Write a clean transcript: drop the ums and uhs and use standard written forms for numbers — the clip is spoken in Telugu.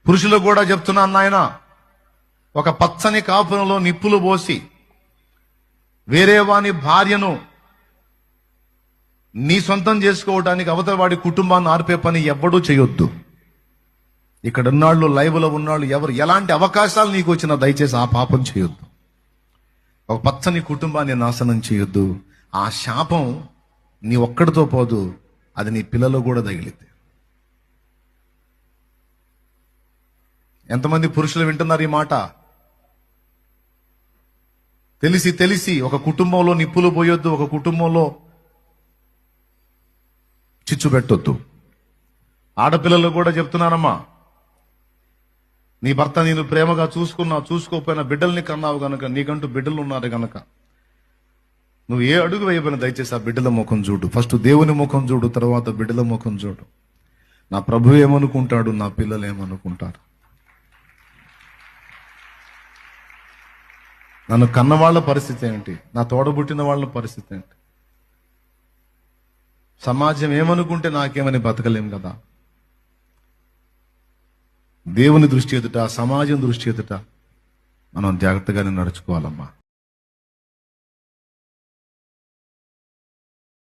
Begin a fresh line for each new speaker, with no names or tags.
పురుషులకు కూడా చెప్తున్నాను నాయన, ఒక పచ్చని కాపురంలో నిప్పులు పోసి వేరే వాని భార్యను నీ సొంతం చేసుకోవడానికి అవతల వాడి కుటుంబాన్ని ఆర్పే పని ఎవ్వడూ చేయొద్దు. ఇక్కడ ఉన్నాళ్ళు, లైవ్లో ఉన్నాళ్ళు, ఎవరు ఎలాంటి అవకాశాలు నీకు వచ్చినా దయచేసి ఆ పాపం చేయొద్దు. ఒక పచ్చని కుటుంబాన్ని నాశనం చేయొద్దు. ఆ శాపం నీ ఒక్కడితో పోదు, అది నీ పిల్లలు కూడా తగిలితే. ఎంతమంది పురుషులు వింటున్నారు ఈ మాట? తెలిసి తెలిసి ఒక కుటుంబంలో నిప్పులు పోయొద్దు, ఒక కుటుంబంలో చిచ్చు పెట్టొద్దు. ఆడపిల్లలు కూడా చెప్తున్నానమ్మా, నీ భర్త నేను ప్రేమగా చూసుకోకపోయినా బిడ్డల్ని కన్నావు గనక, నీకంటూ బిడ్డలు ఉన్నారు గనక నువ్వు ఏ అడుగు వేయబోయినా దయచేసి ఆ బిడ్డల ముఖం చూడు. ఫస్ట్ దేవుని ముఖం చూడు, తర్వాత బిడ్డల ముఖం చూడు. నా ప్రభు ఏమనుకుంటాడు, నా పిల్లలు ఏమనుకుంటారు? నన్ను కన్నవాళ్ల పరిస్థితి ఏంటి, నా తోడబుట్టిన వాళ్ళ పరిస్థితి ఏంటి? సమాజం ఏమనుకుంటే నాకేమని బతకలేం కదా. దేవుని దృష్టి ఎదుట, సమాజం దృష్టి ఎదుట మనం జాగ్రత్తగానే నడుచుకోవాలమ్మా.